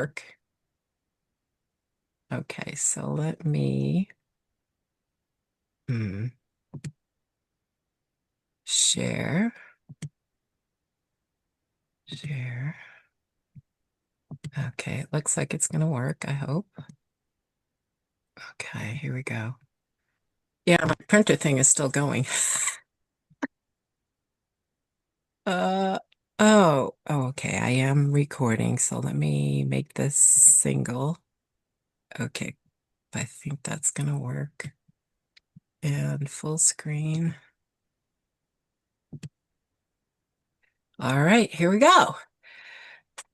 work. Okay, so let me hmm, share, share. Okay, it looks like it's gonna work, I hope. Okay, here we go. Yeah, my printer thing is still going. Uh, oh, okay, I am recording, so let me make this single. Okay, I think that's gonna work. And full screen. All right, here we go.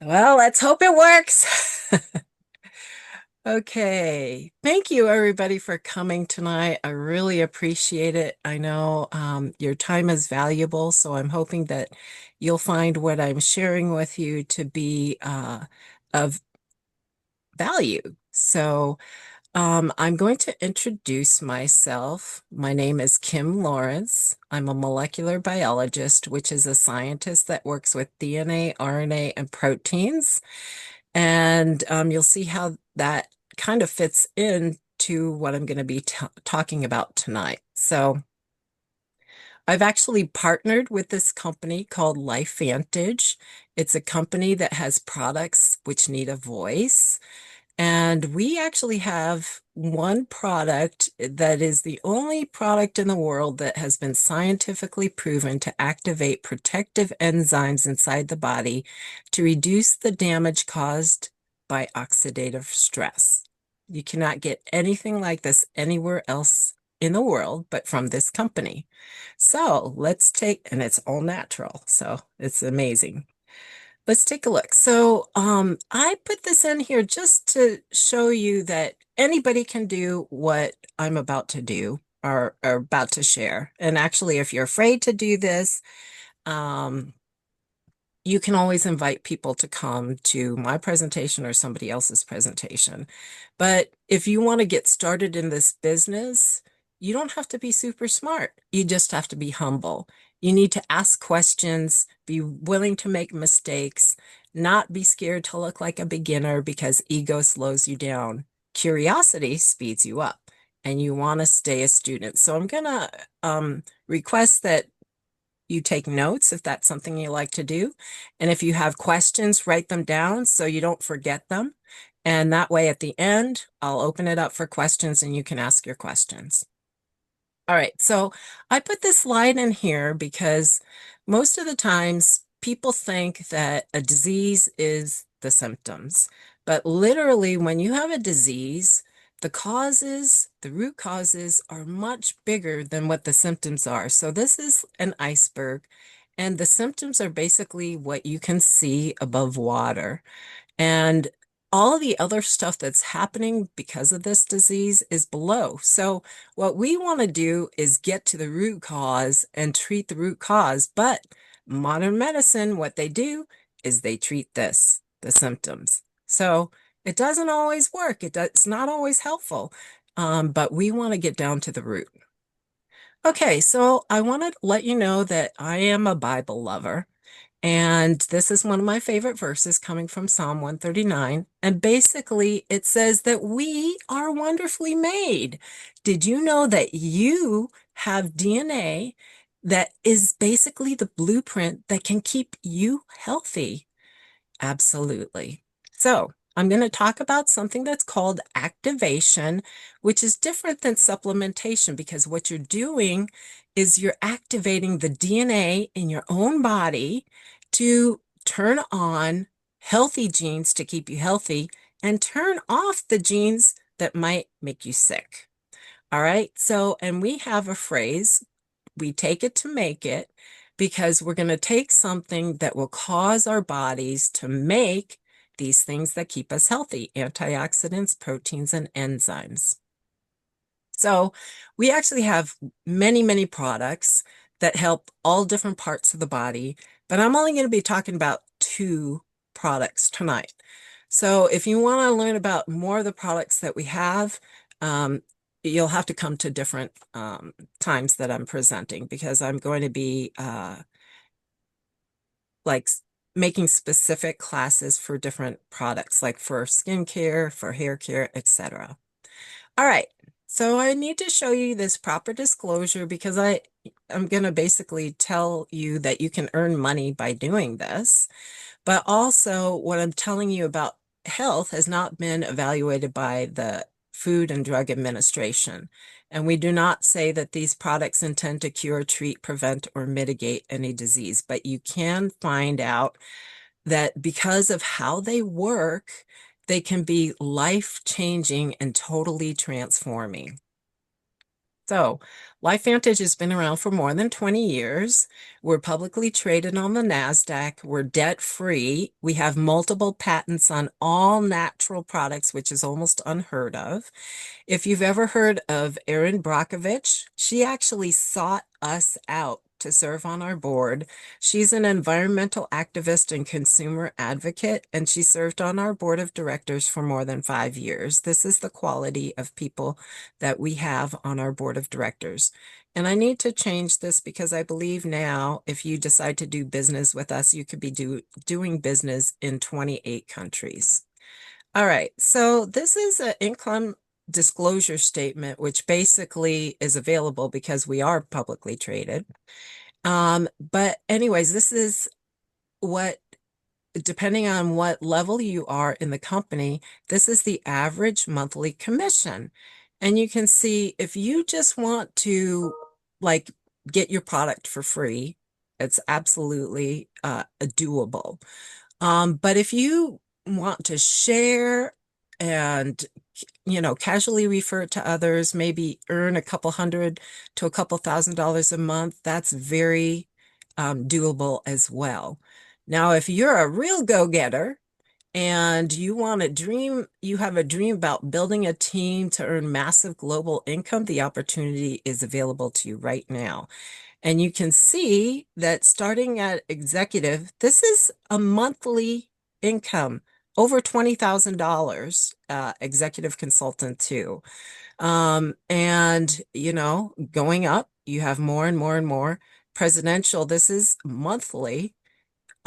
Well, let's hope it works. Okay. Thank you, everybody, for coming tonight. I really appreciate it. I know your time is valuable, so I'm hoping that you'll find what I'm sharing with you to be of value. So, I'm going to introduce myself. My name is Kim Lawrence. I'm a molecular biologist, which is a scientist that works with DNA, RNA, and proteins. And you'll see how that kind of fits into what I'm going to be talking about tonight. So, I've actually partnered with this company called LifeVantage. It's a company that has products which need a voice. And we actually have one product that is the only product in the world that has been scientifically proven to activate protective enzymes inside the body to reduce the damage caused by oxidative stress. You cannot get anything like this anywhere else in the world but from this company. So let's take, and it's all natural, so it's amazing. Let's take a look. So, I put this in here just to show you that anybody can do what I'm about to do or about to share. And actually, if you're afraid to do this, um, you can always invite people to come to my presentation or somebody else's presentation. But if you want to get started in this business, you don't have to be super smart. You just have to be humble. You need to ask questions, be willing to make mistakes, not be scared to look like a beginner because ego slows you down. Curiosity speeds you up, and you want to stay a student. So I'm going to request that you take notes if that's something you like to do. And if you have questions, write them down so you don't forget them. And that way at the end, I'll open it up for questions and you can ask your questions. All right, so I put this slide in here because most of the times people think that a disease is the symptoms. But literally, when you have a disease, the root causes are much bigger than what the symptoms are. So this is an iceberg, and the symptoms are basically what you can see above water. And all the other stuff that's happening because of this disease is below. So what we want to do is get to the root cause and treat the root cause. But modern medicine, what they do is they treat the symptoms. So it doesn't always work. It's not always helpful. But we want to get down to the root. Okay, so I want to let you know that I am a Bible lover. And this is one of my favorite verses coming from Psalm 139. And basically, it says that we are wonderfully made. Did you know that you have DNA that is basically the blueprint that can keep you healthy? Absolutely. So, I'm going to talk about something that's called activation, which is different than supplementation because what you're doing is you're activating the DNA in your own body to turn on healthy genes to keep you healthy and turn off the genes that might make you sick. All right. So, and we have a phrase, we take it to make it, because we're going to take something that will cause our bodies to make these things that keep us healthy, antioxidants, proteins, and enzymes. So we actually have many, many products that help all different parts of the body, but I'm only going to be talking about two products tonight. So if you want to learn about more of the products that we have, you'll have to come to different times that I'm presenting because I'm going to be like making specific classes for different products, like for skincare, for hair care, etc. All right. So I need to show you this proper disclosure because I'm going to basically tell you that you can earn money by doing this. But also, what I'm telling you about health has not been evaluated by the Food and Drug Administration. And we do not say that these products intend to cure, treat, prevent, or mitigate any disease. But you can find out that because of how they work, they can be life-changing and totally transforming. So, LifeVantage has been around for more than 20 years. We're publicly traded on the NASDAQ. We're debt-free. We have multiple patents on all natural products, which is almost unheard of. If you've ever heard of Erin Brockovich, she actually sought us out to serve on our board. She's an environmental activist and consumer advocate, and she served on our board of directors for more than 5 years. This is the quality of people that we have on our board of directors. And I need to change this because I believe now, if you decide to do business with us, you could be doing business in 28 countries. All right, so this is an income disclosure statement, which basically is available because we are publicly traded. But anyways, this is what, depending on what level you are in the company, this is the average monthly commission. And you can see if you just want to like get your product for free, it's absolutely doable. But if you want to share and casually refer it to others, maybe earn a couple hundred to a couple $1,000s a month, that's very doable as well. Now, if you're a real go-getter and you have a dream about building a team to earn massive global income, the opportunity is available to you right now. And you can see that starting at executive, this is a monthly income, over $20,000, executive consultant too. And, going up, you have more and more and more. Presidential, this is monthly,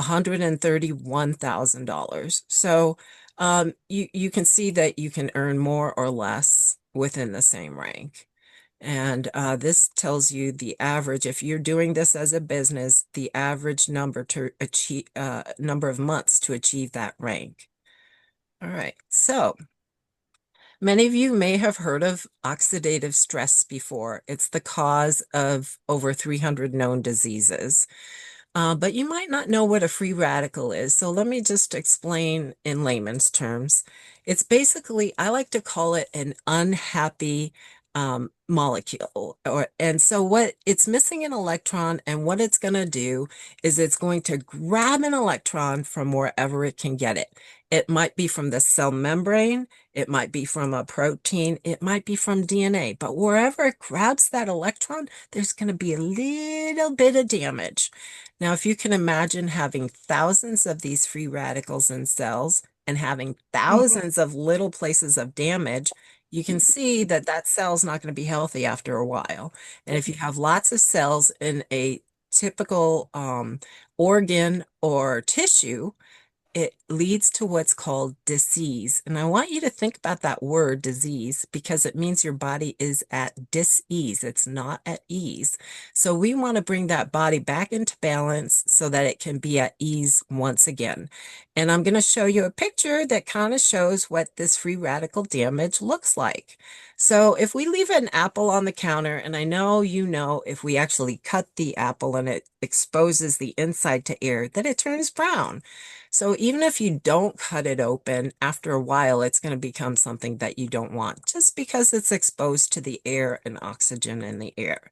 $131,000. So you can see that you can earn more or less within the same rank. And this tells you the average, if you're doing this as a business, the average number to achieve, number of months to achieve that rank. All right, so many of you may have heard of oxidative stress before. It's the cause of over 300 known diseases. But you might not know what a free radical is. So let me just explain in layman's terms. It's basically, I like to call it an unhappy molecule. And so what it's missing an electron, and what it's going to do is it's going to grab an electron from wherever it can get it. It might be from the cell membrane, it might be from a protein, it might be from DNA, but wherever it grabs that electron, there's going to be a little bit of damage. Now, if you can imagine having thousands of these free radicals in cells and having thousands of little places of damage, you can see that that cell's not going to be healthy after a while. And if you have lots of cells in a typical organ or tissue, it leads to what's called disease. And I want you to think about that word disease because it means your body is at dis-ease. It's not at ease. So we want to bring that body back into balance so that it can be at ease once again. And I'm going to show you a picture that kind of shows what this free radical damage looks like. So if we leave an apple on the counter, and I know if we actually cut the apple and it exposes the inside to air, that it turns brown. So even if you don't cut it open, after a while, it's going to become something that you don't want just because it's exposed to the air and oxygen in the air.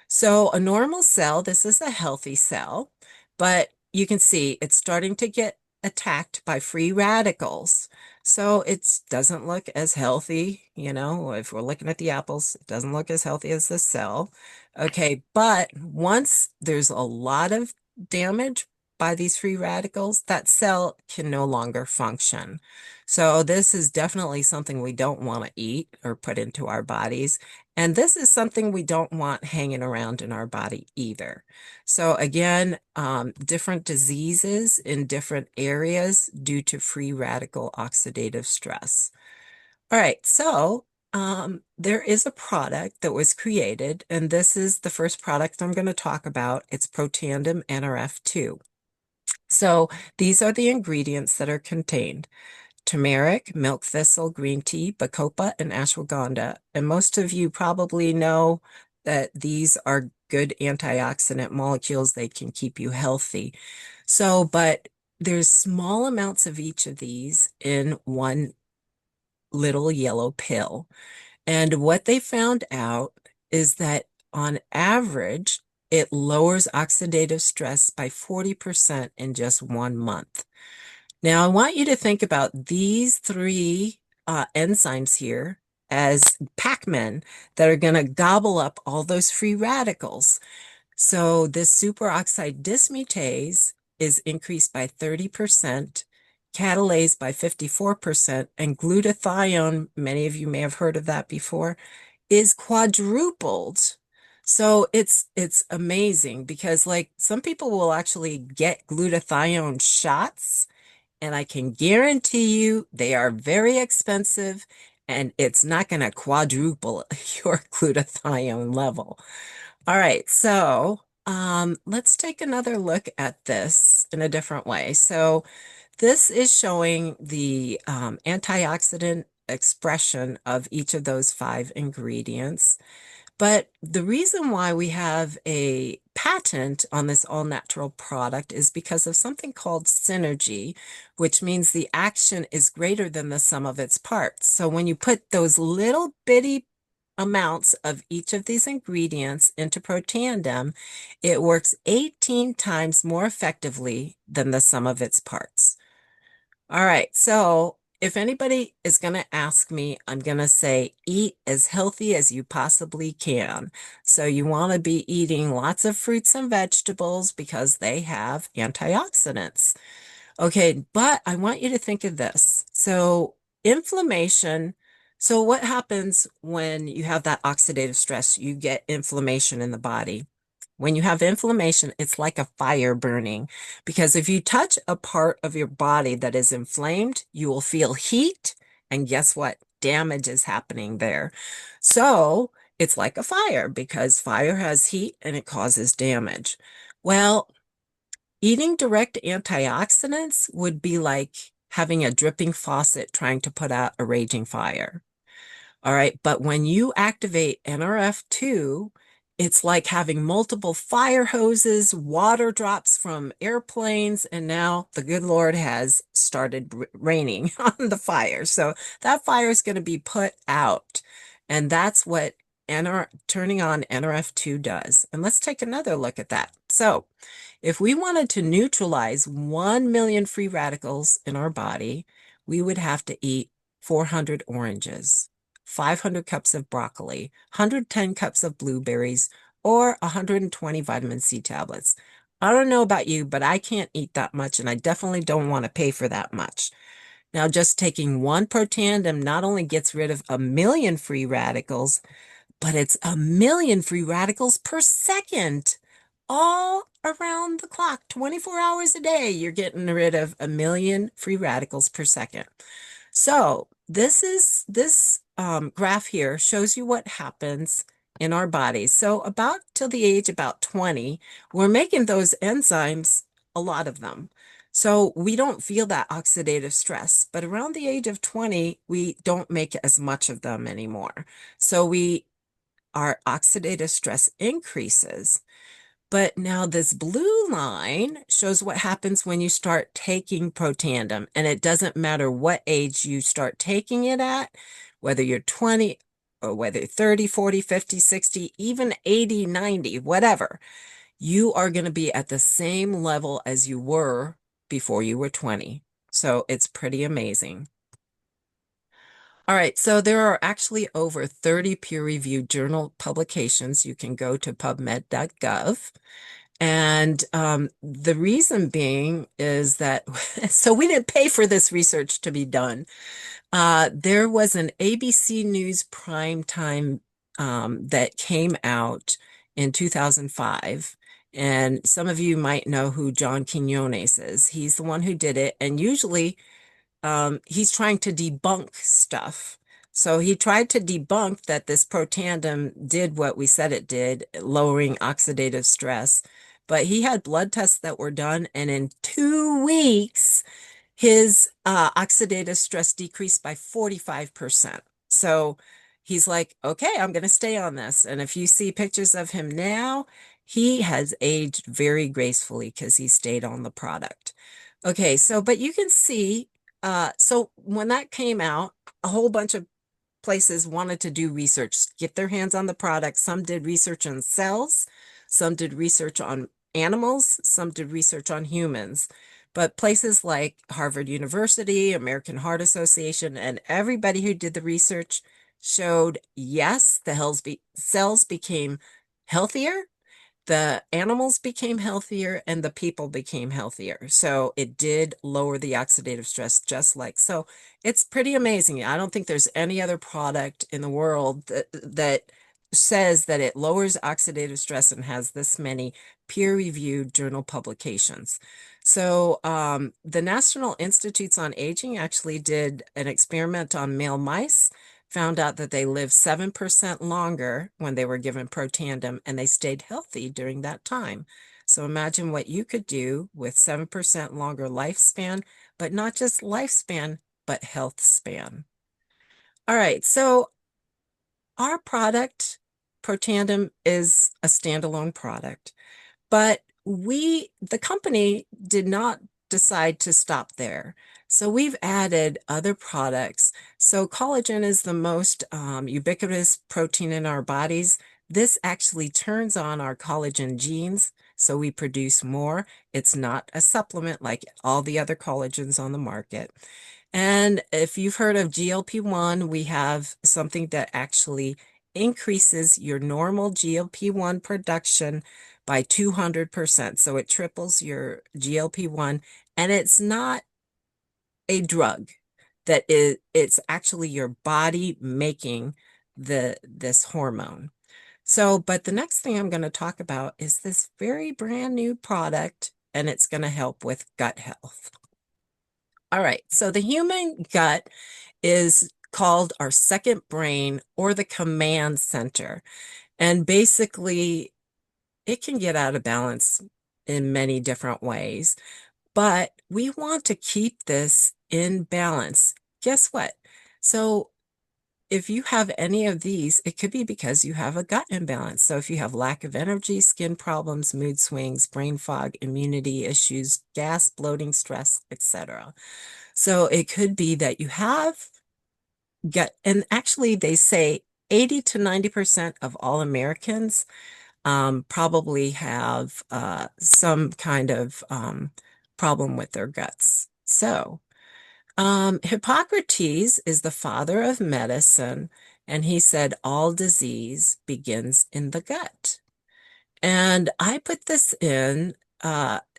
So a normal cell, this is a healthy cell, but you can see it's starting to get attacked by free radicals. So it doesn't look as healthy, if we're looking at the apples, it doesn't look as healthy as the cell. Okay, but once there's a lot of damage by these free radicals, that cell can no longer function. So this is definitely something we don't want to eat or put into our bodies. And this is something we don't want hanging around in our body either. So again, different diseases in different areas due to free radical oxidative stress. All right, so there is a product that was created, and this is the first product I'm going to talk about. It's Protandim NRF2. So these are the ingredients that are contained: turmeric, milk thistle, green tea, bacopa, and ashwagandha. And most of you probably know that these are good antioxidant molecules. They can keep you healthy. So, but there's small amounts of each of these in one little yellow pill. And what they found out is that on average, it lowers oxidative stress by 40% in just 1 month. Now, I want you to think about these three enzymes here as Pac-Men that are going to gobble up all those free radicals. So this superoxide dismutase is increased by 30%, catalase by 54%, and glutathione, many of you may have heard of that before, is quadrupled. So it's amazing because like some people will actually get glutathione shots, and I can guarantee you they are very expensive and it's not going to quadruple your glutathione level. All right, so let's take another look at this in a different way. So this is showing the antioxidant expression of each of those five ingredients. But the reason why we have a patent on this all-natural product is because of something called synergy, which means the action is greater than the sum of its parts. So when you put those little bitty amounts of each of these ingredients into Protandim, it works 18 times more effectively than the sum of its parts. All right, so if anybody is going to ask me, I'm going to say eat as healthy as you possibly can. So you want to be eating lots of fruits and vegetables because they have antioxidants. Okay, but I want you to think of this. So inflammation, so what happens when you have that oxidative stress? You get inflammation in the body. When you have inflammation, it's like a fire burning because if you touch a part of your body that is inflamed, you will feel heat. And guess what? Damage is happening there. So it's like a fire because fire has heat and it causes damage. Well, eating direct antioxidants would be like having a dripping faucet trying to put out a raging fire. All right. But when you activate NRF2, it's like having multiple fire hoses, water drops from airplanes, and now the good Lord has started raining on the fire. So that fire is going to be put out. And that's what turning on NRF2 does. And let's take another look at that. So if we wanted to neutralize 1 million free radicals in our body, we would have to eat 400 oranges, 500 cups of broccoli, 110 cups of blueberries, or 120 vitamin C tablets. I don't know about you, but I can't eat that much, and I definitely don't want to pay for that much. Now, just taking one Protandim not only gets rid of 1 million free radicals, but it's 1 million free radicals per second, all around the clock, 24 hours a day. You're getting rid of 1 million free radicals per second. So this graph here shows you what happens in our bodies. So about till the age about 20, we're making those enzymes, a lot of them. So we don't feel that oxidative stress, but around the age of 20, we don't make as much of them anymore. So our oxidative stress increases. But now this blue line shows what happens when you start taking Protandim. And it doesn't matter what age you start taking it at, whether you're 20 or whether 30, 40, 50, 60, even 80, 90, whatever. You are going to be at the same level as you were before you were 20. So it's pretty amazing. All right, so there are actually over 30 peer-reviewed journal publications. You can go to pubmed.gov. And the reason being is that, so we didn't pay for this research to be done. There was an ABC News primetime that came out in 2005. And some of you might know who John Quinones is. He's the one who did it. And usually he's trying to debunk stuff. So he tried to debunk that this protandem did what we said it did, lowering oxidative stress. But he had blood tests that were done, and in 2 weeks, his oxidative stress decreased by 45%. So he's like, okay, I'm going to stay on this. And if you see pictures of him now, he has aged very gracefully because he stayed on the product. Okay, so, but you can see, so when that came out, a whole bunch of places wanted to do research, get their hands on the product. Some did research on cells, some did research on animals, some did research on humans. But places like Harvard University, American Heart Association, and everybody who did the research showed yes, the cells became healthier, the animals became healthier, and the people became healthier. So it did lower the oxidative stress just like so. It's pretty amazing. I don't think there's any other product in the world that says that it lowers oxidative stress and has this many peer-reviewed journal publications. So the National Institutes on Aging actually did an experiment on male mice, found out that they lived 7% longer when they were given Protandim, and they stayed healthy during that time. So imagine what you could do with 7% longer lifespan, but not just lifespan, but health span. All right, so our product, Protandim, is a standalone product. But the company did not decide to stop there. So we've added other products. So collagen is the most ubiquitous protein in our bodies. This actually turns on our collagen genes, so we produce more. It's not a supplement like all the other collagens on the market. And if you've heard of GLP-1, we have something that actually increases your normal GLP-1 production by 200%. So it triples your GLP-1, and it's not a drug it's actually your body making this hormone. So, but the next thing I'm going to talk about is this very brand new product, and it's going to help with gut health. All right, so the human gut is called our second brain or the command center. And basically, it can get out of balance in many different ways, but we want to keep this in balance. Guess what? So if you have any of these, it could be because you have a gut imbalance. So if you have lack of energy, skin problems, mood swings, brain fog, immunity issues, gas, bloating, stress, etc. So it could be that you have gut, and actually they say 80 to 90% of all Americans probably have some kind of problem with their guts. So, Hippocrates is the father of medicine, and he said all disease begins in the gut. And I put this in,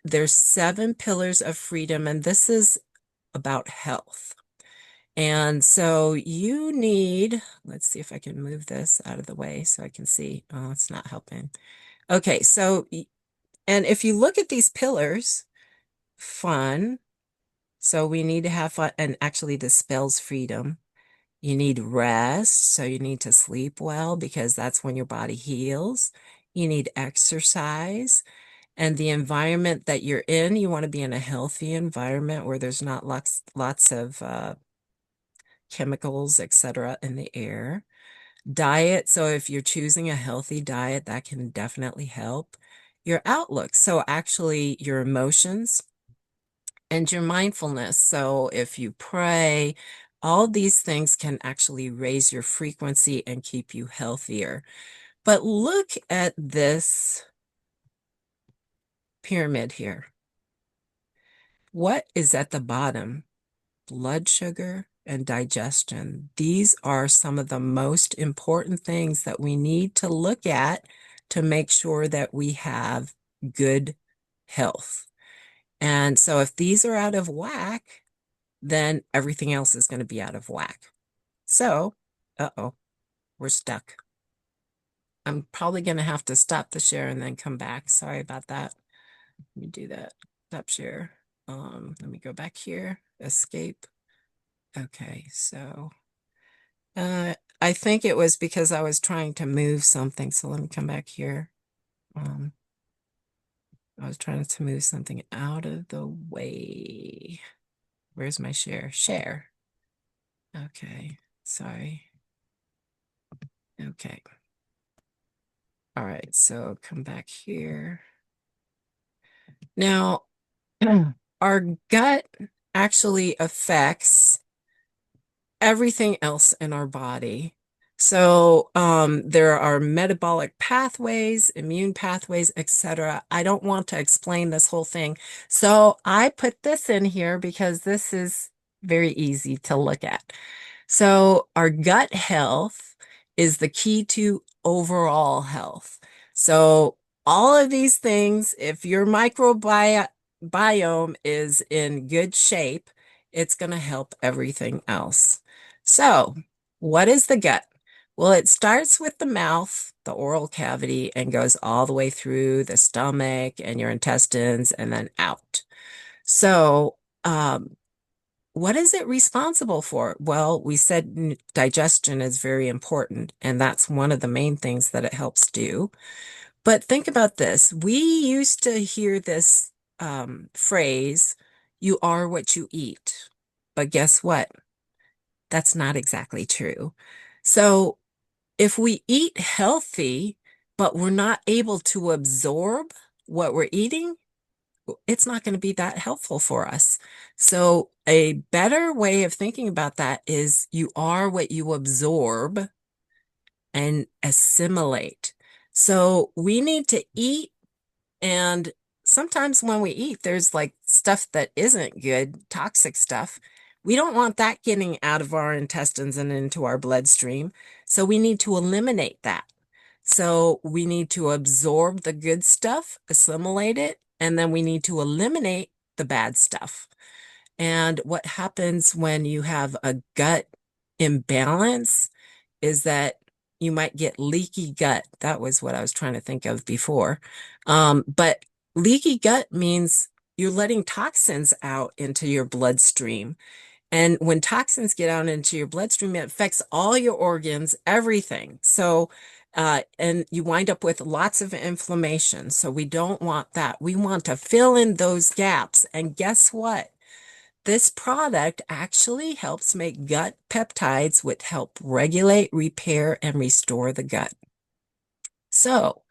there's 7 pillars of freedom, and this is about health. And so you need, let's see if I can move this out of the way so I can see. Oh, it's not helping. Okay, so, and if you look at these pillars, fun, so we need to have fun, and actually this spells freedom. You need rest, so you need to sleep well because that's when your body heals. You need exercise, and the environment that you're in, you want to be in a healthy environment where there's not lots of chemicals, etc., in the air. Diet, so if you're choosing a healthy diet, that can definitely help. Your outlook, so actually your emotions and your mindfulness. So if you pray, all these things can actually raise your frequency and keep you healthier. But look at this pyramid here. What is at the bottom? Blood sugar and digestion. These are some of the most important things that we need to look at to make sure that we have good health. And so if these are out of whack, then everything else is going to be out of whack. So, uh-oh, we're stuck. I'm probably going to have to stop the share and then come back. Sorry about that. Let me do that. Stop share. Let me go back here. Escape. Okay, so I think it was because I was trying to move something. So let me come back here. Um, I was trying to move something out of the way. Where's my share? Share. Okay, sorry. Okay. All right, so come back here. Now, our gut actually affects everything else in our body. So there are metabolic pathways, immune pathways, etc. I don't want to explain this whole thing. So I put this in here because this is very easy to look at. So our gut health is the key to overall health. So all of these things, if your microbiome is in good shape, it's going to help everything else. So, what is the gut? Well, it starts with the mouth, the oral cavity, and goes all the way through the stomach and your intestines and then out. So, what is it responsible for? Well, we said digestion is very important, and that's one of the main things that it helps do. But think about this. We used to hear this phrase, you are what you eat. But guess what? That's not exactly true. So if we eat healthy, but we're not able to absorb what we're eating, it's not going to be that helpful for us. So a better way of thinking about that is you are what you absorb and assimilate. So we need to eat, and sometimes when we eat, there's like stuff that isn't good, toxic stuff. We don't want that getting out of our intestines and into our bloodstream. So we need to eliminate that. So we need to absorb the good stuff, assimilate it, and then we need to eliminate the bad stuff. And what happens when you have a gut imbalance is that you might get leaky gut. That was what I was trying to think of before. But leaky gut means you're letting toxins out into your bloodstream. And when toxins get out into your bloodstream, it affects all your organs, everything. So, and you wind up with lots of inflammation. So we don't want that. We want to fill in those gaps. And guess what? This product actually helps make gut peptides, which help regulate, repair, and restore the gut. So,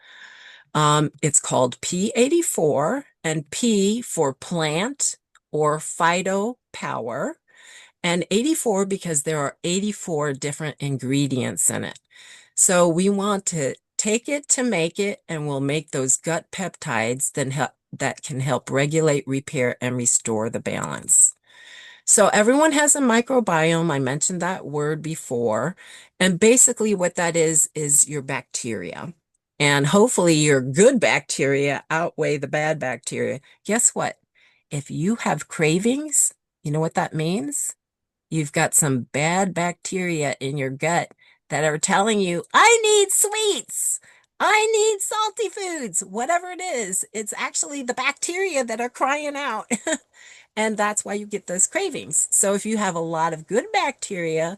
it's called P84 and P for plant or phytopower, and 84 because there are 84 different ingredients in it. So we want to take it to make it, and we'll make those gut peptides that can help regulate, repair, and restore the balance. So everyone has a microbiome. I mentioned that word before. And basically what that is your bacteria. And hopefully your good bacteria outweigh the bad bacteria. Guess what? If you have cravings, you know what that means? You've got some bad bacteria in your gut that are telling you, I need sweets. I need salty foods, whatever it is. It's actually the bacteria that are crying out. And that's why you get those cravings. So if you have a lot of good bacteria,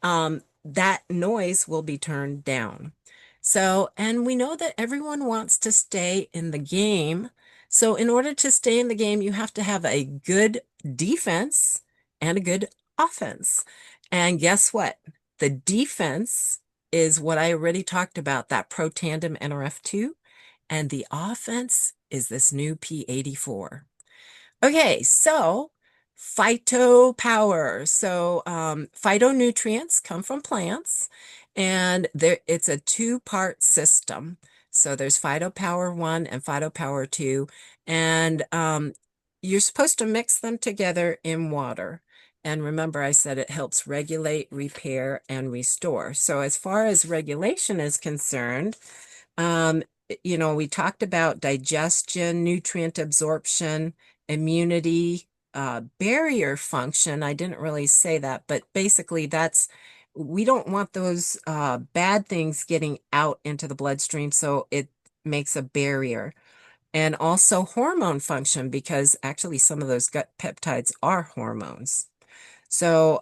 that noise will be turned down. So, and we know that everyone wants to stay in the game. So in order to stay in the game, you have to have a good defense and a good offense. And guess what? The defense is what I already talked about, that protandem NRF2, and the offense is this new P84. Okay, so phytopower. So phytonutrients come from plants, and it's a two-part system. So there's phytopower 1 and phytopower 2, and you're supposed to mix them together in water. And remember, I said it helps regulate, repair, and restore. So as far as regulation is concerned, um, we talked about digestion, nutrient absorption, immunity, barrier function. I didn't really say that, but basically that's we don't want those bad things getting out into the bloodstream, so it makes a barrier. And also hormone function, because actually some of those gut peptides are hormones. So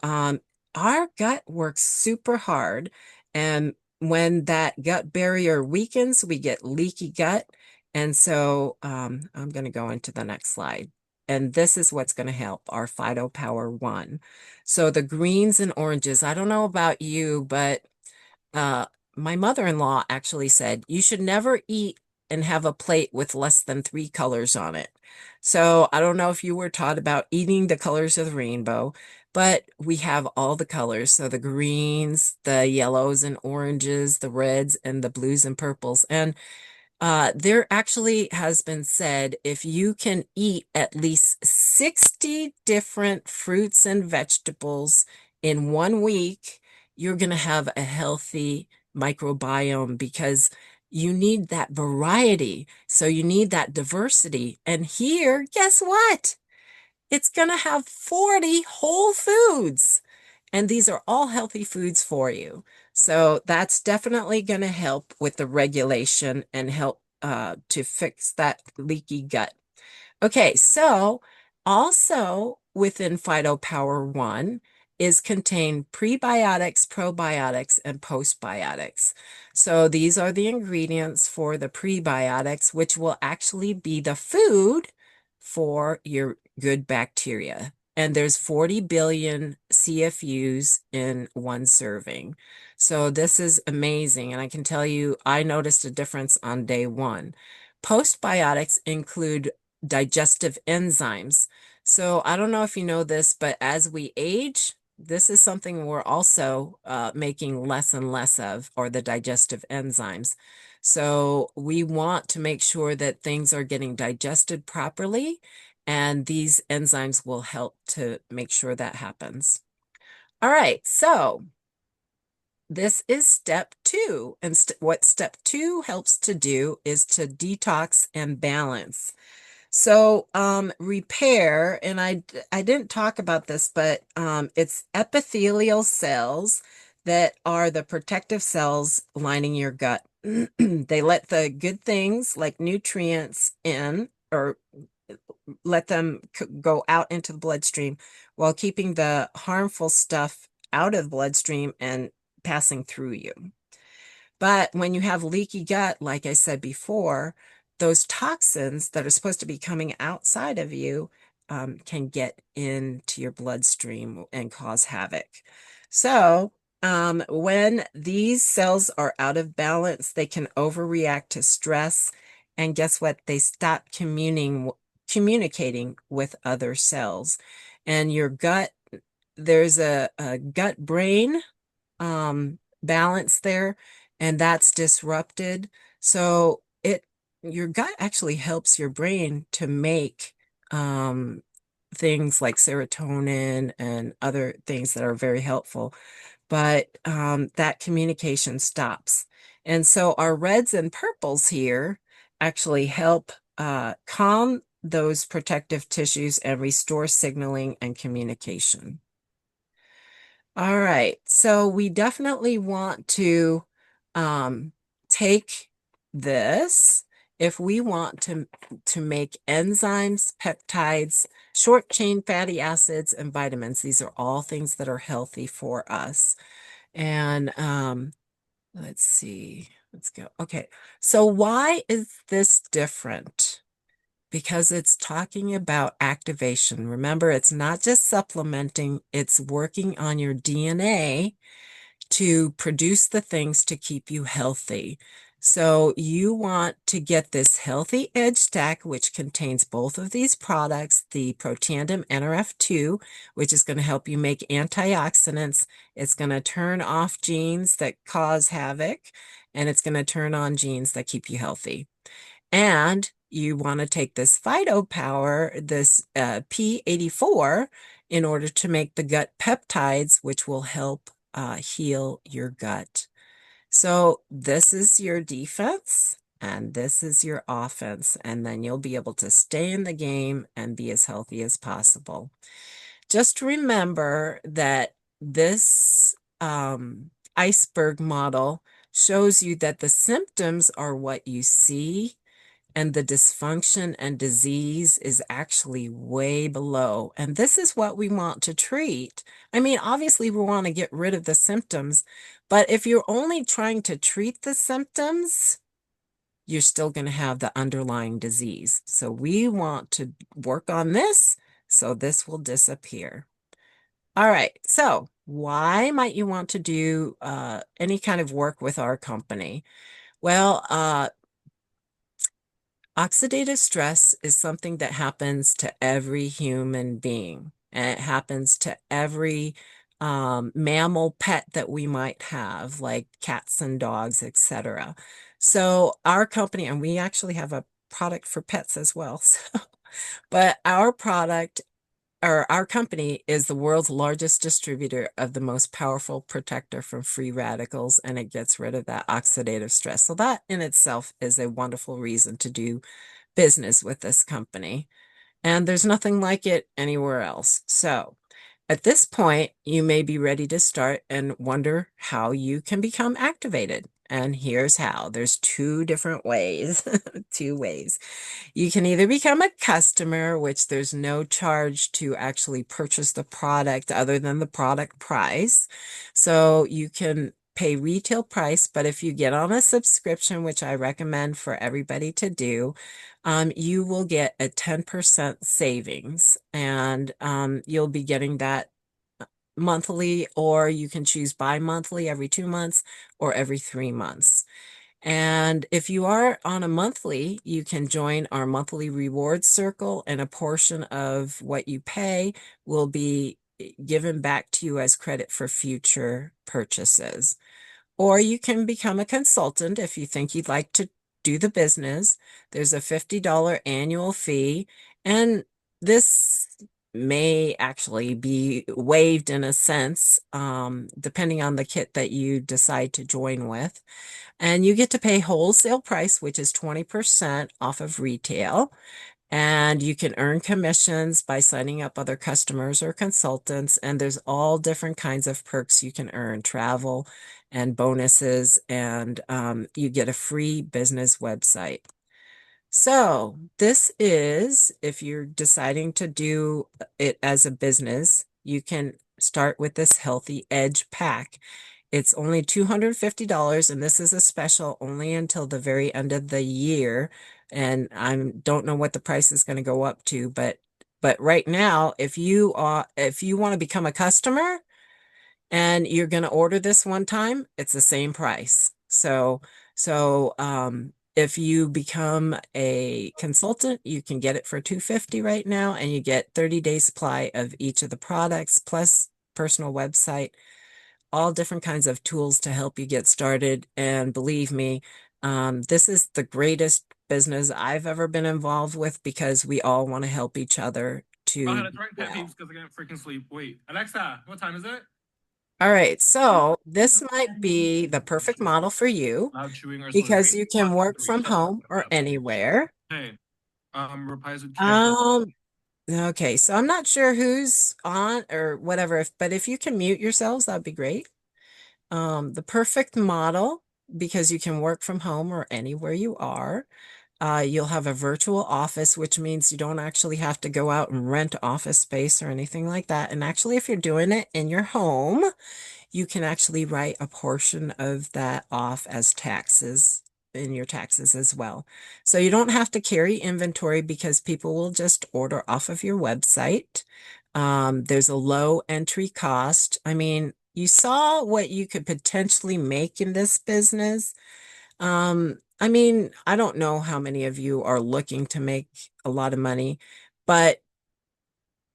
our gut works super hard. And when that gut barrier weakens, we get leaky gut. And so I'm going to go into the next slide. And this is what's going to help our Phytopower 1. So the greens and oranges, I don't know about you, but uh, my mother-in-law actually said you should never eat and have a plate with less than three colors on it. So I don't know if you were taught about eating the colors of the rainbow, but we have all the colors. So the greens, the yellows and oranges, the reds and the blues and purples. And there actually has been said if you can eat at least 60 different fruits and vegetables in 1 week, you're going to have a healthy microbiome because you need that variety. So you need that diversity. And here, guess what? It's going to have 40 whole foods. And these are all healthy foods for you. So that's definitely going to help with the regulation and help to fix that leaky gut. Okay, so also within Phytopower 1 is contain prebiotics, probiotics, and postbiotics. So these are the ingredients for the prebiotics, which will actually be the food for your good bacteria. And there's 40 billion CFUs in one serving. So this is amazing. And I can tell you, I noticed a difference on day one. Postbiotics include digestive enzymes. So I don't know if you know this, but as we age, this is something we're also making less and less of, or the digestive enzymes. So we want to make sure that things are getting digested properly, and these enzymes will help to make sure that happens. All right, so this is step two. And what step two helps to do is to detox and balance. So, repair, and I didn't talk about this, but it's epithelial cells that are the protective cells lining your gut. They let the good things like nutrients in, or let them go out into the bloodstream while keeping the harmful stuff out of the bloodstream and passing through you. But when you have leaky gut, like I said before, those toxins that are supposed to be coming outside of you can get into your bloodstream and cause havoc. So, when these cells are out of balance, they can overreact to stress. And guess what? They stop communicating with other cells. And your gut, there's a gut brain balance there, and that's disrupted. So your gut actually helps your brain to make um, things like serotonin and other things that are very helpful. But that communication stops. And so our reds and purples here actually help calm those protective tissues and restore signaling and communication. All right, so we definitely want to um, take this if we want to make enzymes, peptides, short chain fatty acids, and vitamins. These are all things that are healthy for us. And let's see, let's go. Okay, so why is this different? Because it's talking about activation. Remember, it's not just supplementing, it's working on your DNA to produce the things to keep you healthy. So you want to get this healthy edge stack, which contains both of these products, the Protandim NRF2, which is going to help you make antioxidants. It's going to turn off genes that cause havoc, and it's going to turn on genes that keep you healthy. And you want to take this Phytopower, this P84, in order to make the gut peptides, which will help heal your gut. So this is your defense and this is your offense, and then you'll be able to stay in the game and be as healthy as possible. Just remember that this iceberg model shows you that the symptoms are what you see, and the dysfunction and disease is actually way below. And this is what we want to treat. I mean, obviously, we want to get rid of the symptoms, but if you're only trying to treat the symptoms, you're still going to have the underlying disease. So we want to work on this so this will disappear. All right. So why might you want to do any kind of work with our company? Well, oxidative stress is something that happens to every human being, and it happens to every mammal pet that we might have, like cats and dogs, etc. So our company, and we actually have a product for pets as well. So, but our product or our company is the world's largest distributor of the most powerful protector from free radicals, and it gets rid of that oxidative stress. So that in itself is a wonderful reason to do business with this company. And there's nothing like it anywhere else. So at this point, you may be ready to start and wonder how you can become activated. And here's how. There's two different ways, two ways. You can either become a customer, which there's no charge to actually purchase the product other than the product price. So you can pay retail price, but if you get on a subscription, which I recommend for everybody to do, you will get a 10% savings, and you'll be getting that monthly, or you can choose bi-monthly every 2 months or every 3 months. And if you are on a monthly, you can join our monthly rewards circle, and a portion of what you pay will be given back to you as credit for future purchases. Or you can become a consultant if you think you'd like to do the business. There's a $50 annual fee, and this may actually be waived in a sense, depending on the kit that you decide to join with. And you get to pay wholesale price, which is 20% off of retail. And you can earn commissions by signing up other customers or consultants. And there's all different kinds of perks you can earn, travel and bonuses, and you get a free business website. So this is, if you're deciding to do it as a business, you can start with this Healthy Edge pack. It's only $250, and this is a special only until the very end of the year. And I don't know what the price is going to go up to, but right now, if you want to become a customer and you're going to order this one time, it's the same price. So if you become a consultant, you can get it for $250 right now, and you get 30-day supply of each of the products plus personal website, all different kinds of tools to help you get started. And believe me, this is the greatest business I've ever been involved with, because we all want to help each other Oh, to let's rank pet well. peeves because I can't freaking sleep. Wait, Alexa, what time is it? All right, so this might be the perfect model for you Loud chewing or slow because eating? you One, can work three. from Shut the fuck home or up. anywhere. Hey, replies with cancel. Um, okay, so I'm not sure who's on or whatever, but if you can mute yourselves, that'd be great. The perfect model, because you can work from home or anywhere you are. You'll have a virtual office, which means you don't actually have to go out and rent office space or anything like that. And actually, if you're doing it in your home, you can actually write a portion of that off as taxes in your taxes as well. So you don't have to carry inventory because people will just order off of your website. There's a low entry cost. I mean, you saw what you could potentially make in this business. I mean, I don't know how many of you are looking to make a lot of money, but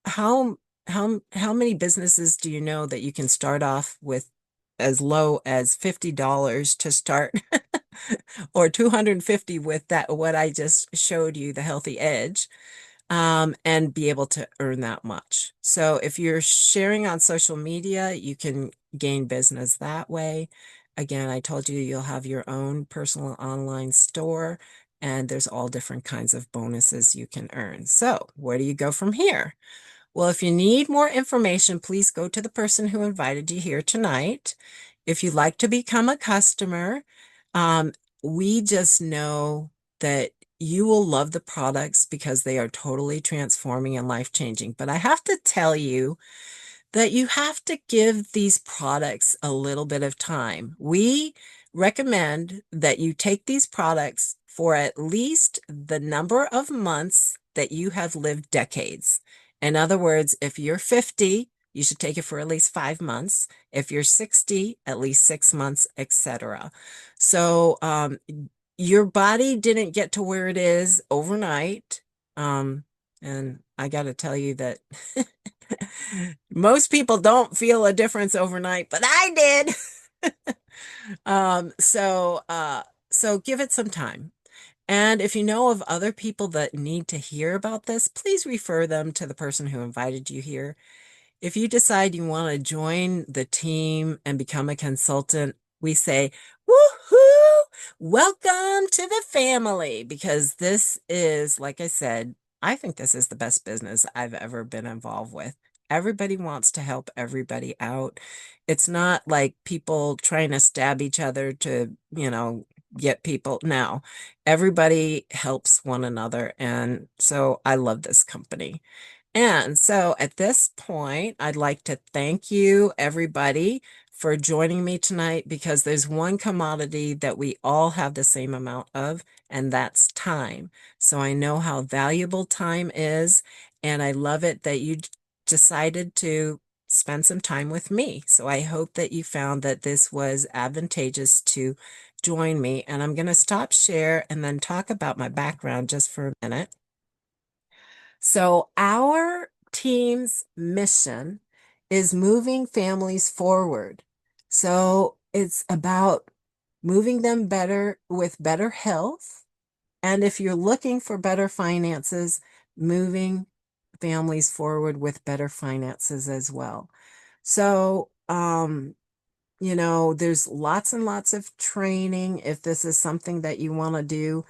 how many businesses do you know that you can start off with as low as $50 to start, or 250 with that what I just showed you, the Healthy Edge, and be able to earn that much. So if you're sharing on social media, you can gain business that way. Again, I told you you'll have your own personal online store, and there's all different kinds of bonuses you can earn. So where do you go from here? Well, if you need more information, please go to the person who invited you here tonight. If you'd like to become a customer, um, we just know that you will love the products because they are totally transforming and life-changing. But I have to tell you, that you have to give these products a little bit of time. We recommend that you take these products for at least the number of months that you have lived decades. In other words, if you're 50, you should take it for at least 5 months. If you're 60, at least 6 months, etc. So, your body didn't get to where it is overnight. Um, and I got to tell you that most people don't feel a difference overnight, but I did. So give it some time. And if you know of other people that need to hear about this, please refer them to the person who invited you here. If you decide you want to join the team and become a consultant, we say, woohoo! Welcome to the family, because this is, like I said, I think this is the best business I've ever been involved with. Everybody wants to help everybody out. It's not like people trying to stab each other to, get people. No, everybody helps one another. And so I love this company. And so at this point, I'd like to thank you, everybody, for joining me tonight because there's one commodity that we all have the same amount of, and that's time. So I know how valuable time is, and I love it that you decided to spend some time with me. So I hope that you found that this was advantageous to join me. And I'm going to stop share and then talk about my background just for a minute. So, our team's mission is moving families forward. So, it's about moving them better with better health. And if you're looking for better finances, moving families forward with better finances as well. So, there's lots and lots of training if this is something that you want to do.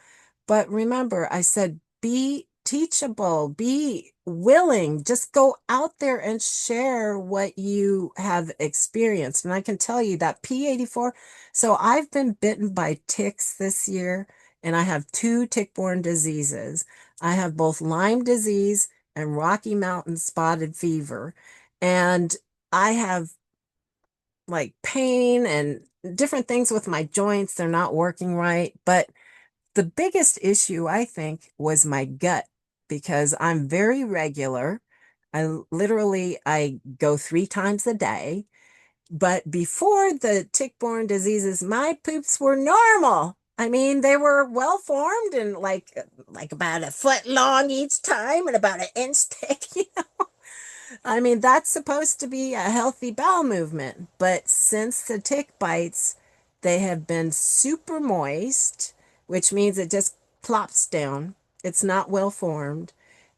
But remember, I said be teachable, be willing, just go out there and share what you have experienced. And I can tell you that P84, so I've been bitten by ticks this year, and I have two tick-borne diseases. I have both Lyme disease and Rocky Mountain spotted fever. And I have like pain and different things with my joints. They're not working right. But the biggest issue, I think, was my gut because I'm very regular. I go 3 times a day. But before the tick-borne diseases, my poops were normal. I mean, they were well formed and like about a foot long each time and about an inch thick. I mean, that's supposed to be a healthy bowel movement, but since the tick bites, they have been super moist, which means it just plops down. It's not well formed.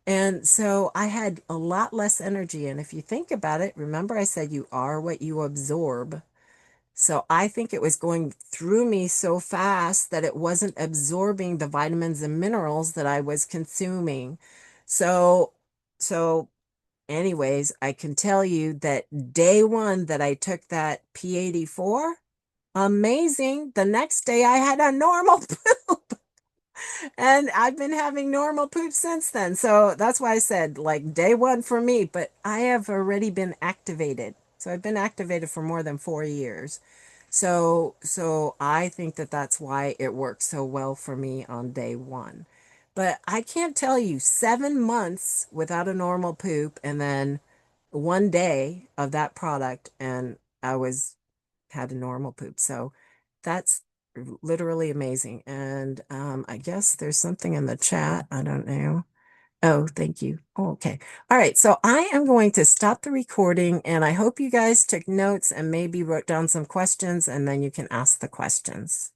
And so I had a lot less energy. And if you think about it, remember I said you are what you absorb. So I think it was going through me so fast that it wasn't absorbing the vitamins and minerals that I was consuming. So, so anyways, I can tell you that day one that I took that P84, amazing. The next day I had a normal poop. And I've been having normal poop since then. So that's why I said like day one for me, but I have already been activated. So I've been activated for more than 4 years. So I think that that's why it worked so well for me on day one. But I can't tell you 7 months without a normal poop and then one day of that product and I was had a normal poop. So that's literally amazing. And I guess there's something in the chat. I don't know. Oh, thank you. Oh, okay. All right. So I am going to stop the recording and I hope you guys took notes and maybe wrote down some questions and then you can ask the questions.